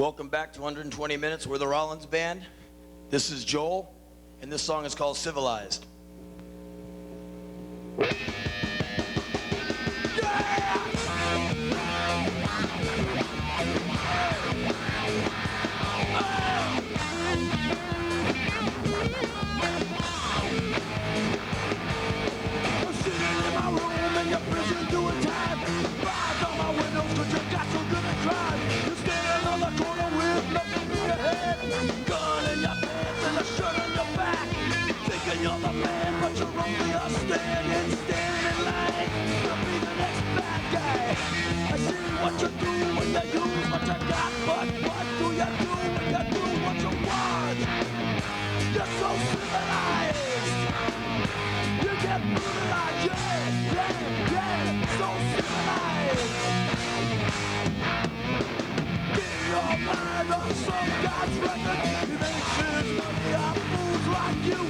Welcome back to 120 Minutes. We're the Rollins Band. This is Joel, and this song is called Civilized. You're the man, but you're only a standing line to be the next bad guy. I see what you do when you use what you got, but what do you do when you do what you want? You're so civilized. You get brutalized, yeah, so civilized. In your mind on some guy's record, he makes his money off fools like you.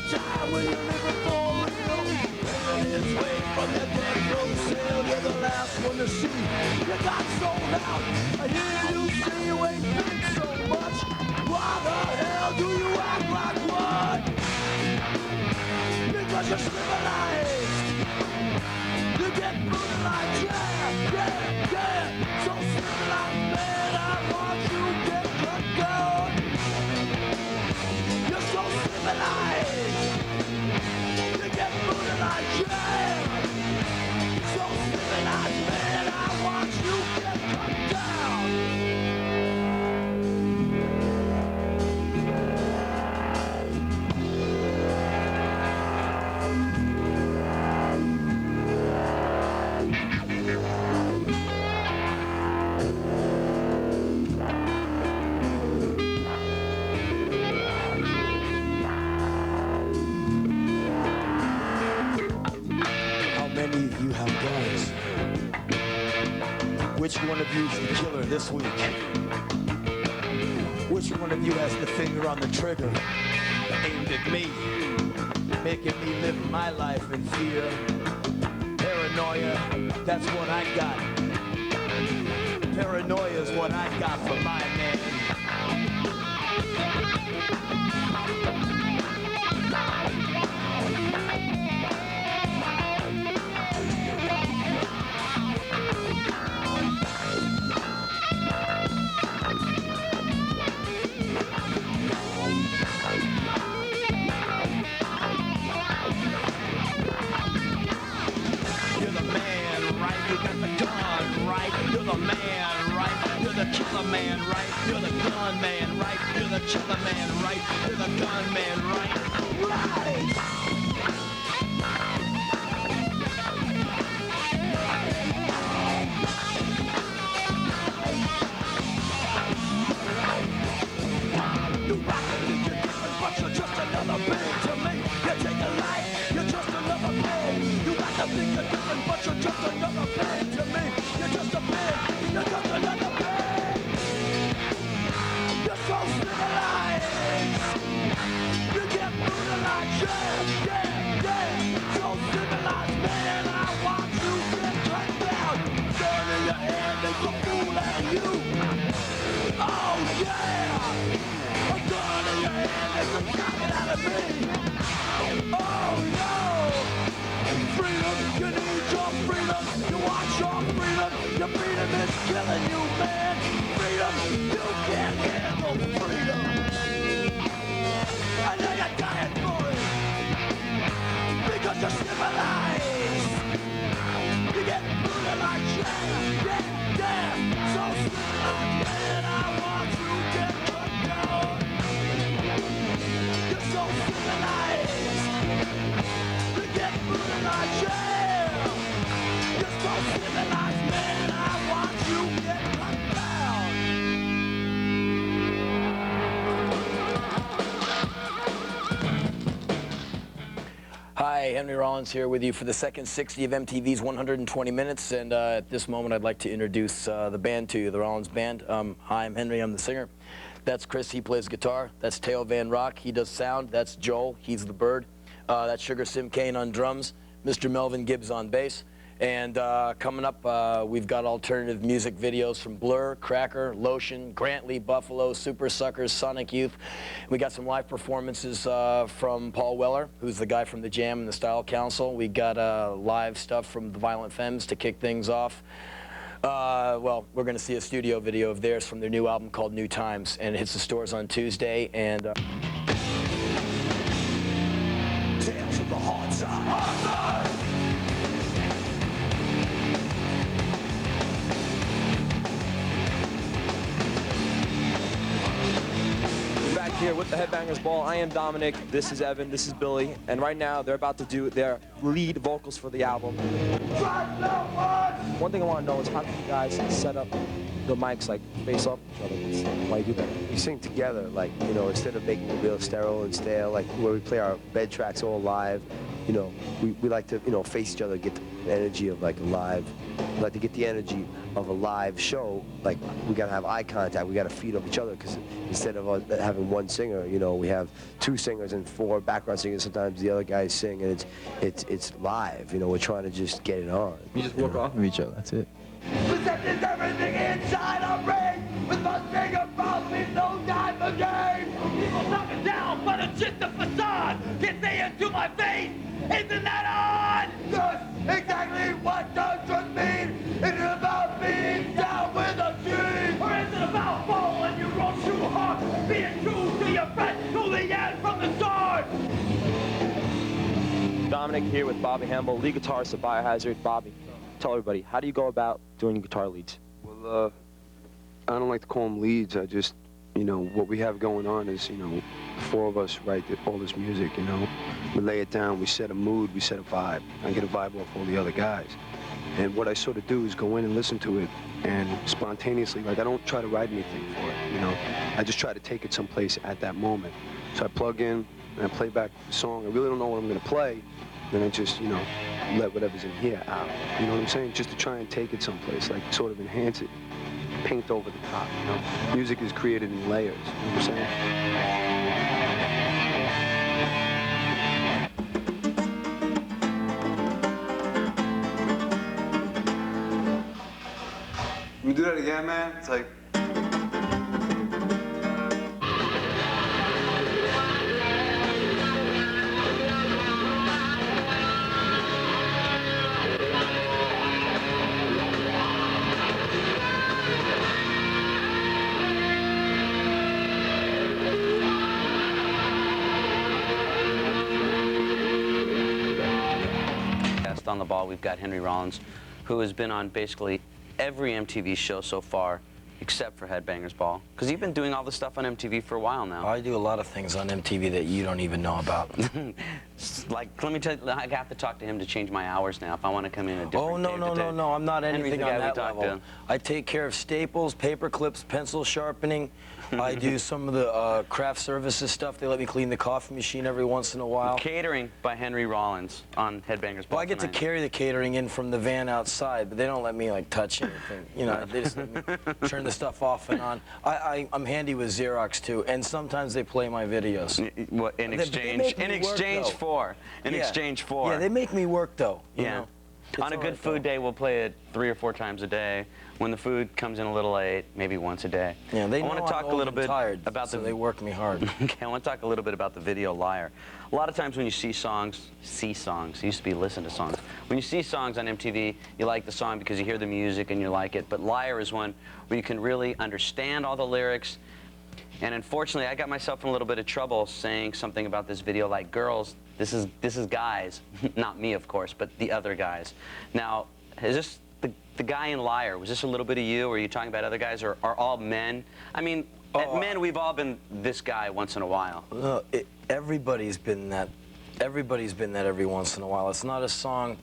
Time when you're living for real, paying his way from your dead row cell. You're the last one to see. You got sold out. I hear you say you ain't been so much. Why the hell do you act like what? Because you're civilized. You get brutalized, yeah. So civilized, man, I want you to get cut down. You're so civilized. So civilized, man, I want you to get cut down. You have guns. Which one of you is the killer this week? Which one of you has the finger on the trigger aimed at me, making me live my life in fear? Paranoia, that's what I got. Paranoia is what I got for my man. Killer man, right? You're the gun man, right? You're the killer man, right? You're the gun man, right? Right! You rock it, you're different, but you're just another pig to me. You take a life, you're just another pig. You got to think you're different, but you're just another pig to me. You're just a pig, you're just another pig. So civilized, you get brutalized, yeah. So civilized, man, I want you to get cut down. Gun in your hand, make a fool out of you. Oh yeah, a gun in your hand, make a rocket out of me. Oh no, freedom, you need your freedom. You want your freedom, your freedom is killing you, man. Freedom, you can't handle freedom. I know you're dying for it, because you're civilized. You get brutalized, yeah. So civilized, man, I want you to get cut down. You're so civilized. You get brutalized, yeah. You're so civilized, man, I want you to get cut down. Hi, Henry Rollins here with you for the second 60 of MTV's 120 Minutes, and at this moment I'd like to introduce the band to you, the Rollins Band. Hi, I'm Henry, I'm the singer. That's Chris, he plays guitar. That's Teo Van Rock, he does sound. That's Joel, he's the bird. That's Sugar Sim Kane on drums. Mr. Melvin Gibbs on bass. And coming up, we've got alternative music videos from Blur, Cracker, Lotion, Grantley, Buffalo, Super Suckers, Sonic Youth. We got some live performances from Paul Weller, who's the guy from The Jam and the Style Council. We got live stuff from the Violent Femmes to kick things off. Well, we're going to see a studio video of theirs from their new album called New Times, and it hits the stores on Tuesday. And Tales of the hard side. Back here with the Headbangers Ball, I am Dominic, this is Evan, this is Billy, and right now they're about to do their lead vocals for the album. One thing I want to know is how do you guys set up the mics like face off each other? Why do you do that? We sing together, like, you know, instead of making it real sterile and stale, like where we play our bed tracks all live, you know, we like to, you know, face each other, get the energy of like a live, we like to get the energy of a live show. Like, we gotta have eye contact, we gotta feed off each other, because instead of having one singer, you know, we have 2 singers and 4 background singers. Sometimes the other guys sing, and it's live, you know, we're trying to just get it on. You just work off of each other, that's it. Possesses everything inside a ring. With my finger falls me no time again. People knock it down, but it's just a facade. Can say it to my face. Isn't that odd? Just exactly what does trust mean? Is it about being down with a team? Or is it about falling you roll too hard? Being true to your friend to the end from the start. Dominic here with Bobby Hamble, lead guitarist of Biohazard. Bobby, tell everybody, how do you go about doing guitar leads? Well, I don't like to call them leads. I just, you know, what we have going on is, you know, the 4 of us write all this music, you know. We lay it down, we set a mood, we set a vibe. I get a vibe off all the other guys. And what I sort of do is go in and listen to it, and spontaneously, like, I don't try to write anything for it, you know. I just try to take it someplace at that moment. So I plug in, and I play back the song. I really don't know what I'm going to play, then I just, you know, let whatever's in here out. You know what I'm saying? Just to try and take it someplace, like, sort of enhance it, paint over the top, you know? Music is created in layers, you know what I'm saying? Can we do that again, man? It's like... On the ball, we've got Henry Rollins, who has been on basically every MTV show so far, except for Headbangers Ball, because you've been doing all this stuff on MTV for a while now. I do a lot of things on MTV that you don't even know about. Like, let me tell you, I have to talk to him to change my hours now if I want to come in a different Oh, no, no, I'm not anything on that level. To. I take care of staples, paper clips, pencil sharpening. I do some of the craft services stuff. They let me clean the coffee machine every once in a while. Catering by Henry Rollins on Headbangers Ball. Well, I get to carry the catering in from the van outside, but they don't let me, like, touch anything. You know, they just let me turn the stuff off and on. I'm handy with Xerox, too, and sometimes they play my videos. What, in exchange? In exchange for? In exchange for? Yeah, they make me work, though. You know? On a good food day, we'll play it 3 or 4 times a day. When the food comes in a little late, maybe once a day. Yeah, they know I want to talk a little bit about so they work me hard. Okay, I want to talk a little bit about the video Liar. A lot of times when you see songs, it used to be listen to songs. When you see songs on MTV, you like the song because you hear the music and you like it. But Liar is one where you can really understand all the lyrics. And unfortunately, I got myself in a little bit of trouble saying something about this video like girls. This is guys, not me, of course, but the other guys. Now, is this the guy in Liar? Was this a little bit of you, or are you talking about other guys, or are all men? I mean, men, we've all been this guy once in a while. No, everybody's been that. Everybody's been that every once in a while. It's not a song.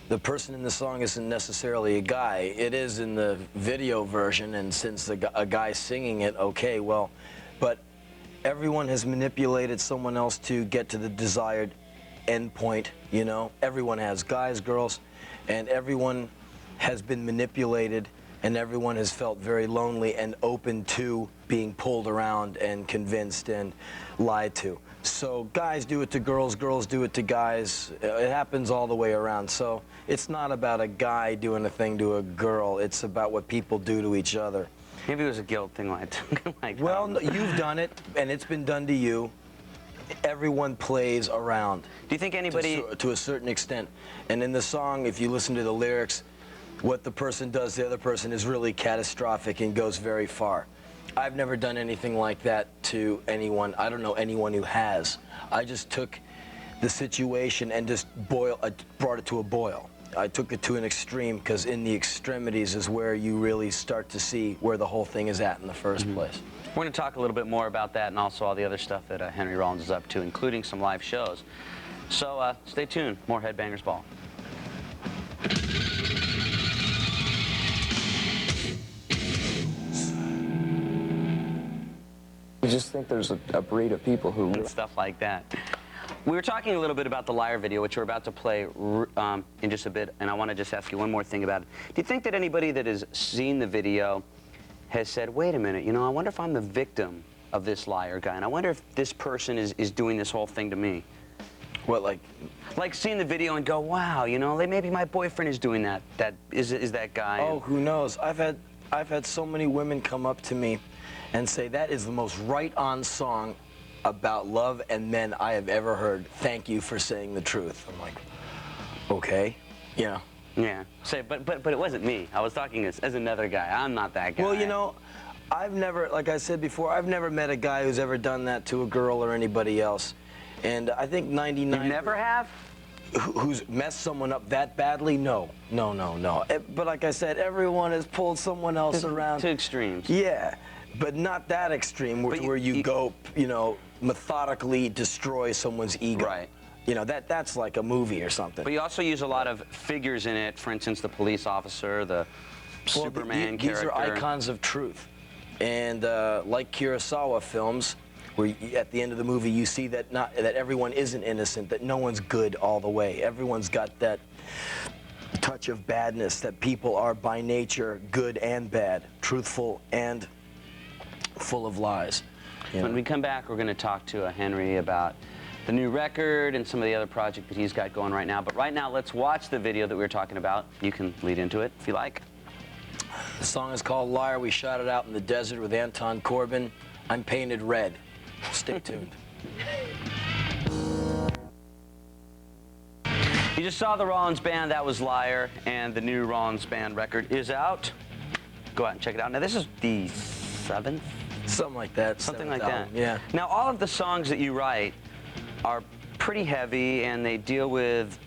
The person in the song isn't necessarily a guy. It is in the video version, and since a guy's singing it, okay, well, but everyone has manipulated someone else to get to the desired end point, you know? Everyone has, guys, girls, and everyone has been manipulated and everyone has felt very lonely and open to being pulled around and convinced and lied to. So guys do it to girls, girls do it to guys. It happens all the way around. So it's not about a guy doing a thing to a girl. It's about what people do to each other. Maybe it was a guilt thing like well, no, you've done it, and it's been done to you. Everyone plays around. Do you think anybody... To a certain extent. And in the song, if you listen to the lyrics, what the person does to the other person is really catastrophic and goes very far. I've never done anything like that to anyone. I don't know anyone who has. I just took the situation and just brought it to a boil. I took it to an extreme because in the extremities is where you really start to see where the whole thing is at in the first place. We're going to talk a little bit more about that and also all the other stuff that Henry Rollins is up to, including some live shows. So stay tuned. More Headbangers Ball. I just think there's a breed of people who... And stuff like that. We were talking a little bit about the Liar video, which we're about to play in just a bit, and I want to just ask you one more thing about it. Do you think that anybody that has seen the video has said, wait a minute, you know, I wonder if I'm the victim of this liar guy, and I wonder if this person is doing this whole thing to me? What, like? Like seeing the video and go, wow, you know, maybe my boyfriend is doing that. Is that guy? Oh, who knows? I've had so many women come up to me and say, that is the most right-on song about love and men I have ever heard. Thank you for saying the truth. I'm like, okay, yeah. Yeah. Say, but it wasn't me. I was talking as another guy. I'm not that guy. Well, you know, I've never, like I said before, I've never met a guy who's ever done that to a girl or anybody else. And I think 99... You never have? Who's messed someone up that badly? No. No, no, no. But like I said, everyone has pulled someone else around. To extremes. Yeah, but not that extreme where you go, you know, methodically destroy someone's ego. Right. You know, that's like a movie or something. But you also use a lot of figures in it. For instance, the police officer, the Superman character. These are icons of truth. And like Kurosawa films, where at the end of the movie you see that that everyone isn't innocent, that no one's good all the way. Everyone's got that touch of badness, that people are by nature good and bad, truthful and full of lies. You know? When we come back, we're going to talk to Henry about the new record and some of the other project that he's got going right now. But right now, let's watch the video that we were talking about. You can lead into it if you like. The song is called Liar. We shot it out in the desert with Anton Corbin. I'm painted red. Stay tuned. You just saw the Rollins Band. That was Liar, and the new Rollins Band record is out. Go out and check it out. Now, this is the 7th? Something like that. Something like that. Album, yeah. Now, all of the songs that you write are pretty heavy, and they deal with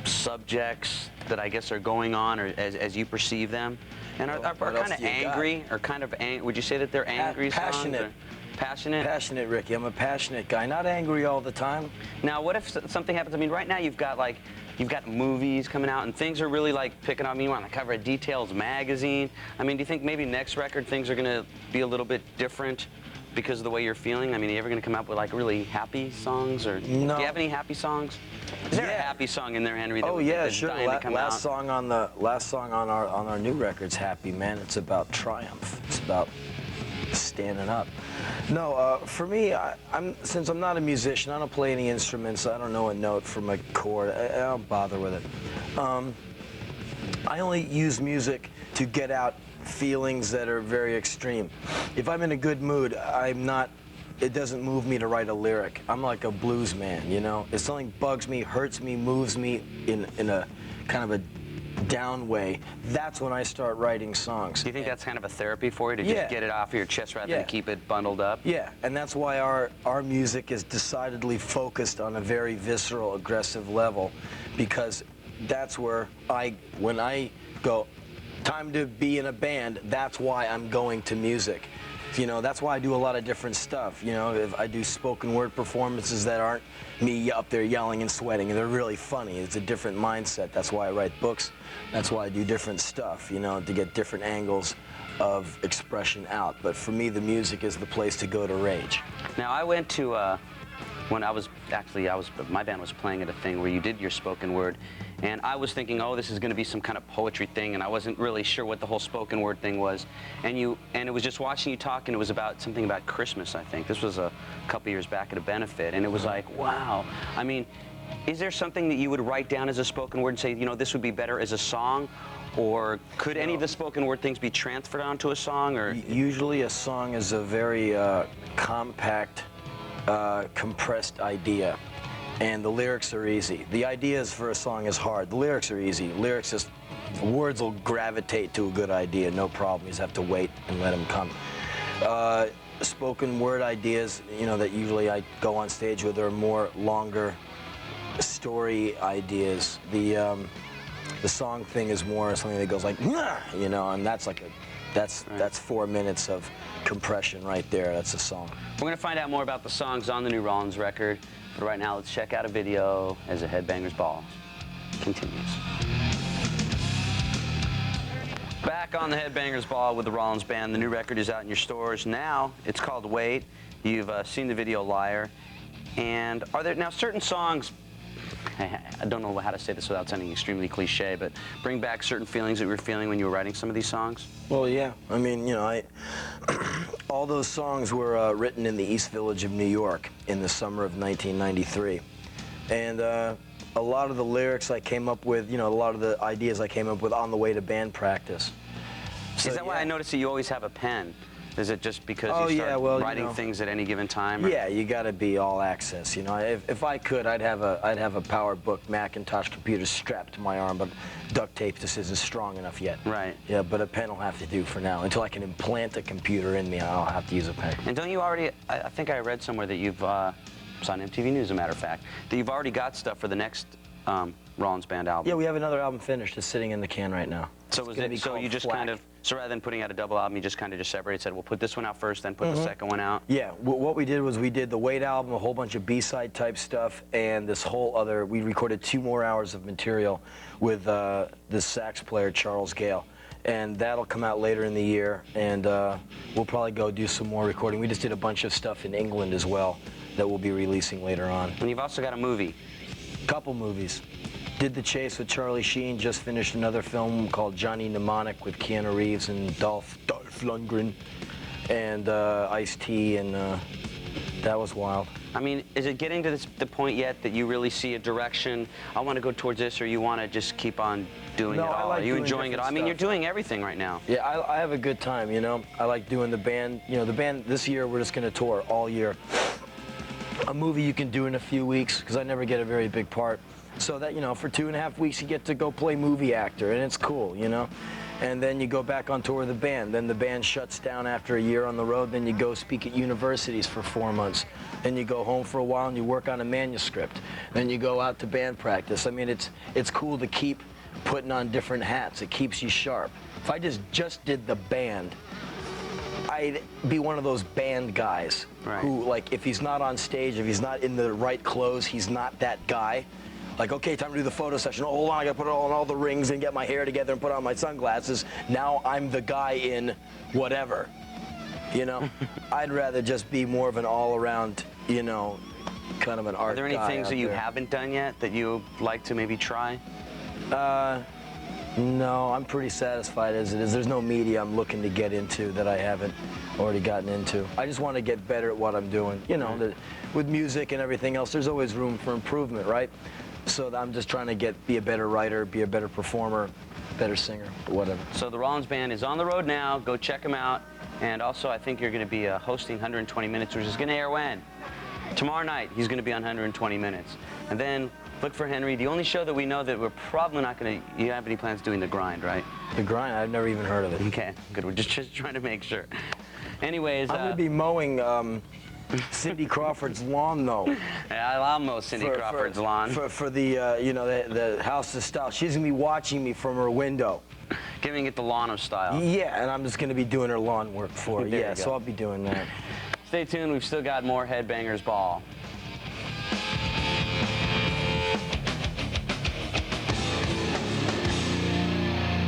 subjects that I guess are going on or as you perceive them, and are kind of angry, or kind of would you say that they're angry passionate. songs? Passionate? Passionate, Ricky. I'm a passionate guy, not angry all the time. Now, what if something happens? I mean, right now you've got movies coming out, and things are really like picking up. You want to cover a Details magazine. I mean, do you think maybe next record things are going to be a little bit different because of the way you're feeling? I mean, are you ever going to come up with like really happy songs, or no. Do you have any happy songs? Is there a happy song in there, Henry? That yeah, sure. Last song on our new record's happy, man. It's about triumph. It's about standing up. No, for me, since I'm not a musician, I don't play any instruments. I don't know a note from a chord. I don't bother with it. I only use music to get out feelings that are very extreme. If I'm in a good mood, it doesn't move me to write a lyric. I'm like a blues man, you know? If something bugs me, hurts me, moves me in a kind of a down way, that's when I start writing songs. Do you think that's kind of a therapy for you, to just get it off your chest rather than keep it bundled up? Yeah, and that's why our music is decidedly focused on a very visceral, aggressive level, because that's where when I go, time to be in a band, that's why I'm going to music. You know, that's why I do a lot of different stuff. You know, if I do spoken word performances that aren't me up there yelling and sweating, and they're really funny. It's a different mindset. That's why I write books. That's why I do different stuff, you know, to get different angles of expression out. But for me, the music is the place to go to rage. Now, I went to when my band was playing at a thing where you did your spoken word, and I was thinking, oh, this is going to be some kind of poetry thing, and I wasn't really sure what the whole spoken word thing was. And it was just watching you talk, and it was about something about Christmas, I think. This was a couple years back at a benefit, and it was like, wow. I mean, is there something that you would write down as a spoken word and say, you know, this would be better as a song? Or could any of the spoken word things be transferred onto a song? Or usually a song is a very compact, compressed idea, and the lyrics are easy. The ideas for a song is hard. The lyrics are easy. Lyrics just, words will gravitate to a good idea, no problem. You just have to wait and let them come. Spoken word ideas, you know, that usually I go on stage with are more longer story ideas. The song thing is more something that goes like, nah, you know, and that's like that's 4 minutes of compression right there. That's a song. We're gonna find out more about the songs on the new Rollins record, but right now let's check out a video as the Headbangers Ball continues. Back on the Headbangers Ball with the Rollins Band. The new record is out in your stores now. It's called Wait. You've seen the video Liar. And are there now certain songs, I don't know how to say this without sounding extremely cliche, but bring back certain feelings that you were feeling when you were writing some of these songs? Well, yeah. I mean, you know, all those songs were written in the East Village of New York in the summer of 1993. And a lot of the lyrics I came up with, you know, a lot of the ideas I came up with on the way to band practice. So, is that why I noticed that you always have a pen? Is it just because you start writing things at any given time? Or? Yeah, you got to be all access. You know, if I could, I'd have a PowerBook Macintosh computer strapped to my arm, but duct tape just isn't strong enough yet. Right. Yeah, but a pen will have to do for now. Until I can implant a computer in me, I'll have to use a pen. And don't you already? I think I read somewhere that you've. It's on MTV News, as a matter of fact, that you've already got stuff for the next Rollins Band album. Yeah, we have another album finished. It's sitting in the can right now. So you just kind of, so rather than putting out a double album, you just kind of just separated, said, we'll put this one out first, then put the second one out? Yeah, what we did was we did the Wait album, a whole bunch of B-side type stuff, and this whole other, we recorded 2 more hours of material with this sax player, Charles Gale. And that'll come out later in the year, and we'll probably go do some more recording. We just did a bunch of stuff in England as well that we'll be releasing later on. And you've also got a movie. Couple movies. Did The Chase with Charlie Sheen, just finished another film called Johnny Mnemonic with Keanu Reeves and Dolph Lundgren and Ice-T, and that was wild. I mean, is it getting to the point yet that you really see a direction, I want to go towards this, or you want to just keep on doing it all? Are you enjoying it all? I mean, you're doing everything right now. Yeah, I have a good time, you know. I like doing the band. You know, the band, this year, we're just going to tour all year. A movie you can do in a few weeks, because I never get a very big part. So that, you know, for 2.5 weeks, you get to go play movie actor, and it's cool, you know. And then you go back on tour with the band. Then the band shuts down after a year on the road. Then you go speak at universities for 4 months. Then you go home for a while and you work on a manuscript. Then you go out to band practice. I mean, it's cool to keep putting on different hats. It keeps you sharp. If I just did the band, I'd be one of those band guys who, like, if he's not on stage, if he's not in the right clothes, he's not that guy. Like, okay, time to do the photo session. Oh, hold on, I gotta put on all the rings and get my hair together and put on my sunglasses. Now I'm the guy in whatever, you know? I'd rather just be more of an all-around, you know, kind of an art guy. Are there any things that you haven't done yet that you'd like to maybe try? No, I'm pretty satisfied as it is. There's no media I'm looking to get into that I haven't already gotten into. I just want to get better at what I'm doing. You know, with music and everything else, there's always room for improvement, right? So I'm just trying to be a better writer, be a better performer, better singer, whatever. So the Rollins Band is on the road now. Go check them out. And also, I think you're going to be hosting 120 Minutes, which is going to air when? Tomorrow night, he's going to be on 120 Minutes. And then look for Henry. The only show that we know that we're probably not going to, you have any plans doing The Grind, right? The Grind? I've never even heard of it. Okay, good. We're just trying to make sure. Anyways, I'm going to be mowing Cindy Crawford's lawn, though. Yeah, I'll mow Cindy Crawford's lawn. For the, you know, the house of style. She's going to be watching me from her window. Giving it the lawn of style. Yeah, and I'm just going to be doing her lawn work for her. Yeah, so I'll be doing that. Stay tuned. We've still got more Headbangers Ball.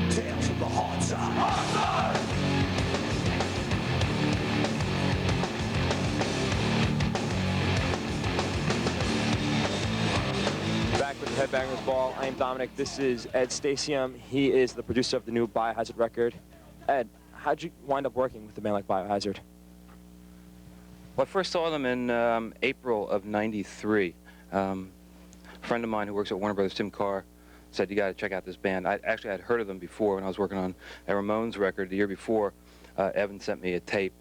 Tales from the hard side. Headbangers Ball. I am Dominic. This is Ed Stacium. He is the producer of the new Biohazard record. Ed, how'd you wind up working with a band like Biohazard? Well, I first saw them in April of '93. A friend of mine who works at Warner Brothers, Tim Carr, said, you got to check out this band. I actually had heard of them before when I was working on a Ramones record the year before. Evan sent me a tape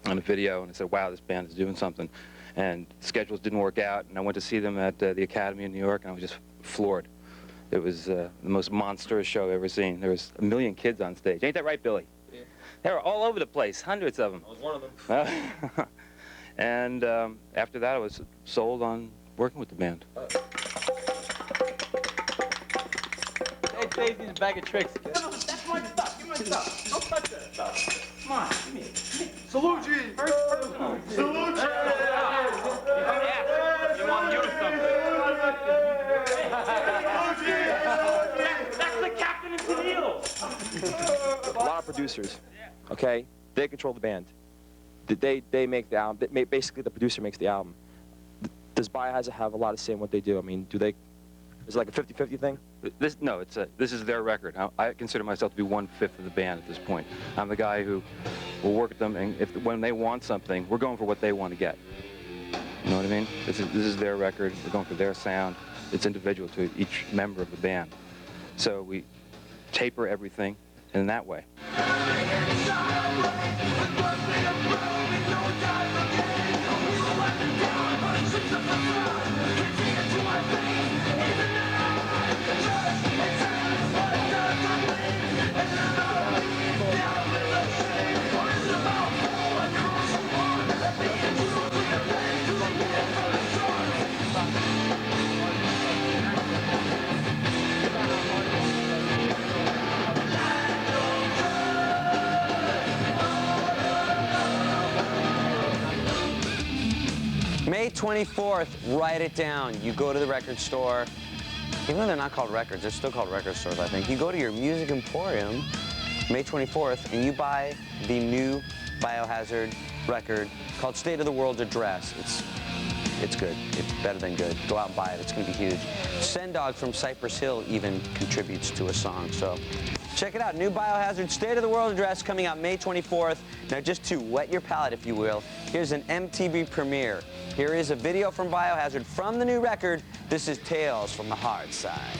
and a video, and I said, wow, this band is doing something. And schedules didn't work out, and I went to see them at the Academy in New York, and I was just floored. It was the most monstrous show I've ever seen. There was 1 million kids on stage. Ain't that right, Billy? Yeah. They were all over the place, hundreds of them. I was one of them. And after that, I was sold on working with the band. Hey, Stacy's a bag of tricks. No, that's my stuff. Give me my stuff. Don't touch that stuff. Come on, give me it. Salute G! Salute G! You want you to something. That's the captain of Tennille. A lot of producers, okay? They control the band. They make the album. Basically, the producer makes the album. Does Biohazard have a lot of say in what they do? I mean, do they? Is it like a 50-50 thing? No, this is their record. I consider myself to be 1/5 of the band at this point. I'm the guy who will work with them, and when they want something, we're going for what they want to get. You know what I mean? This is their record. We're going for their sound. It's individual to each member of the band. So we taper everything in that way. May 24th, write it down. You go to the record store. Even though they're not called records, they're still called record stores, I think. You go to your music emporium, May 24th, and you buy the new Biohazard record called State of the World's Address. It's good. It's better than good. Go out and buy it. It's going to be huge. Sendog from Cypress Hill even contributes to a song. So check it out. New Biohazard State of the World Address coming out May 24th. Now, just to wet your palate, if you will, here's an MTV premiere. Here is a video from Biohazard from the new record. This is Tales from the Hard Side.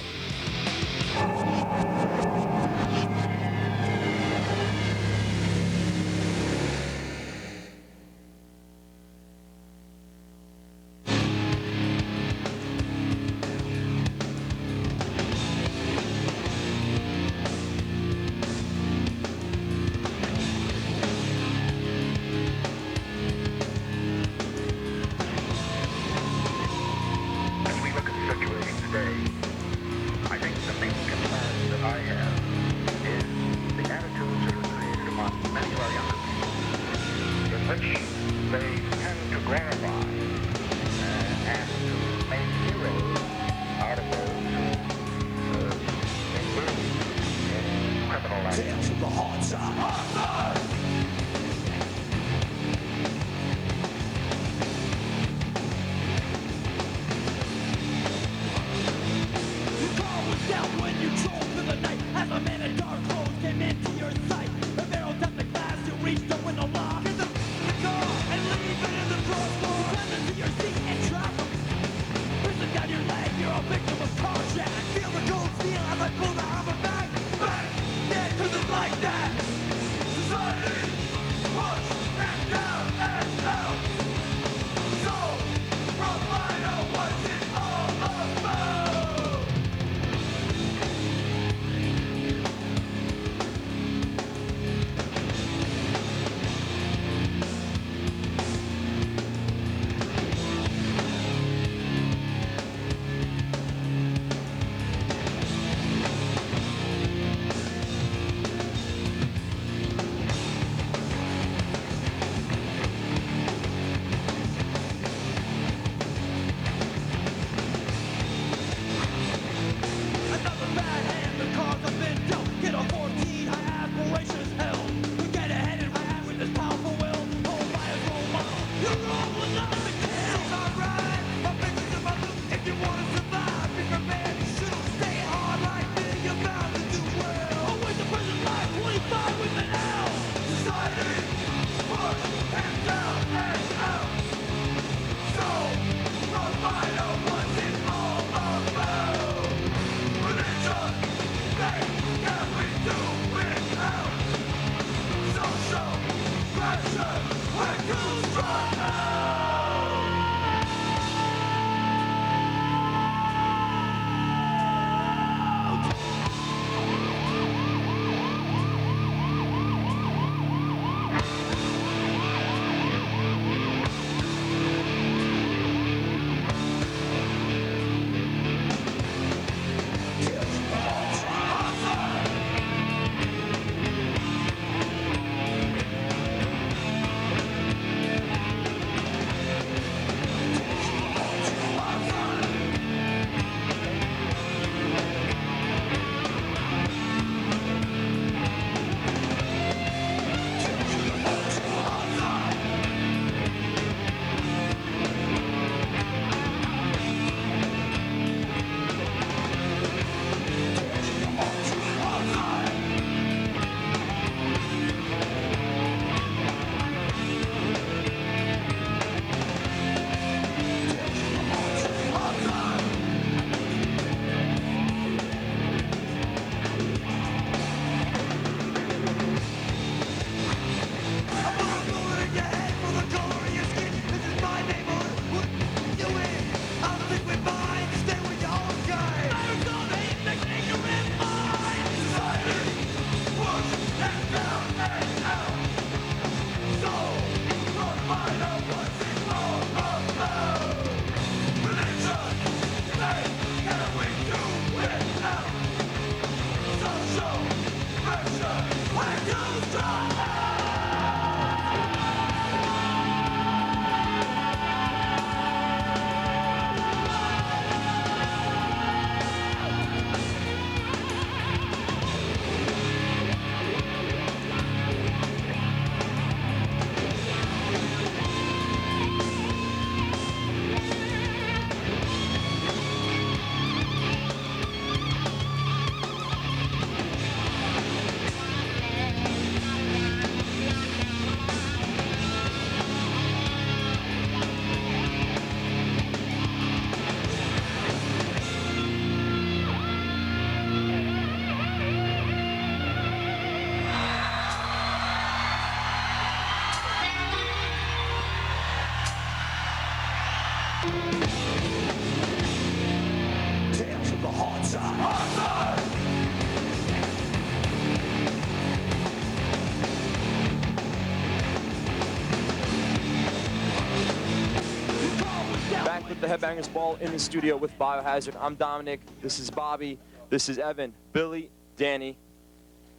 the Headbangers Ball in the studio with Biohazard. I'm Dominic. This is Bobby. This is Evan, Billy, Danny.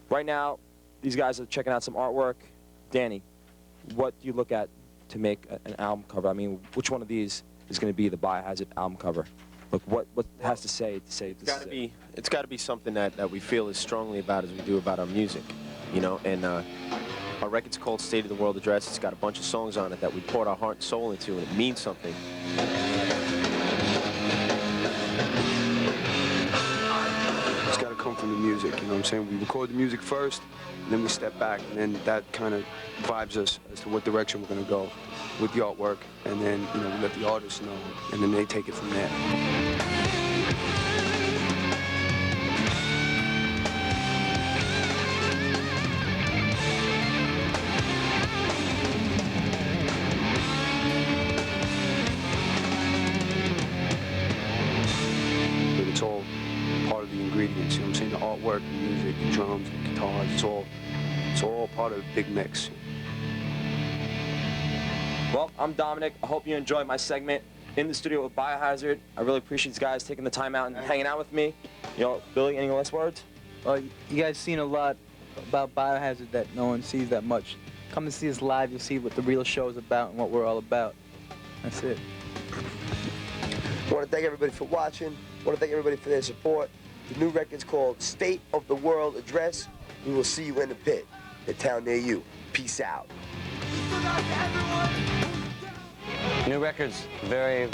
Right now, these guys are checking out some artwork. Danny, what do you look at to make an album cover? I mean, which one of these is going to be the Biohazard album cover? Look, what has to say this is it? It's got to be something that we feel as strongly about as we do about our music, you know. And our record's called State of the World Address. It's got a bunch of songs on it that we poured our heart and soul into, and it means something. It's got to come from the music, you know what I'm saying? We record the music first, and then we step back, and then that kind of vibes us as to what direction we're going to go with the artwork, and then, you know, we let the artists know, and then they take it from there. But it's all part of the ingredients, you know what I'm saying? The artwork, the music, the drums, the guitars, it's all part of the big mix. Well, I'm Dominic. I hope you enjoyed my segment in the studio with Biohazard. I really appreciate these guys taking the time out and hanging out with me. You know, Billy, any last words? Well, you guys seen a lot about Biohazard that no one sees that much. Come and see us live. You'll see what the real show is about and what we're all about. That's it. I want to thank everybody for watching. I want to thank everybody for their support. The new record's called State of the World Address. We will see you in the pit, a town near you. Peace out. New record's very...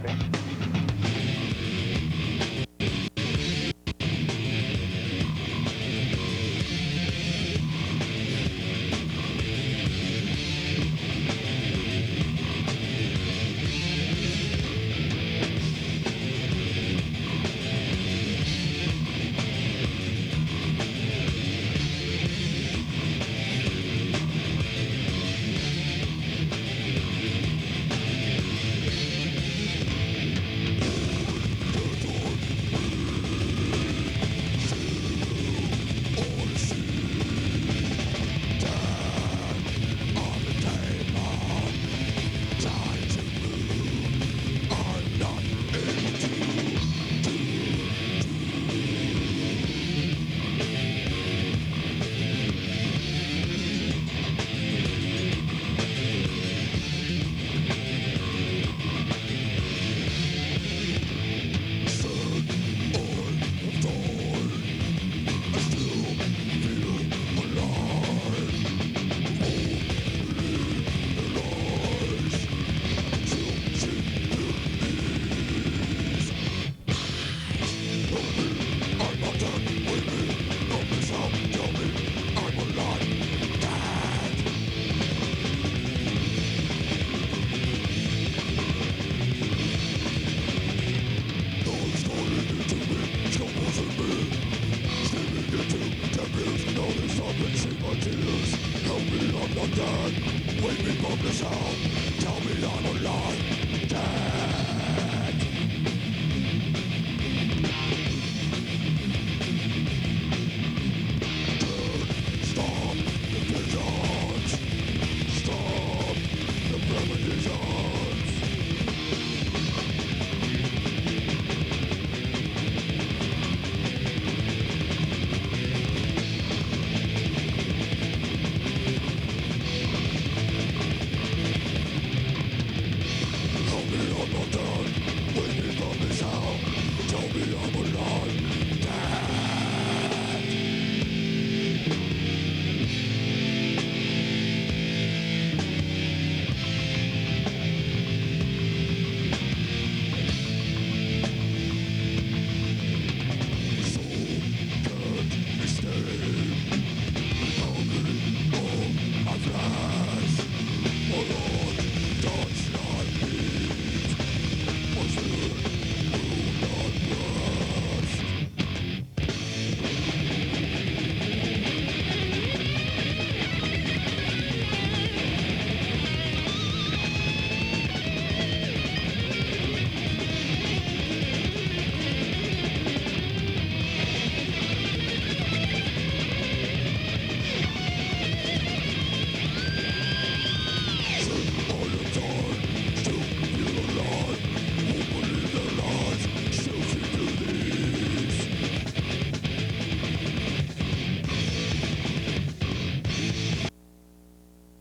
Wake me from the sound, tell me I'm alive, dead.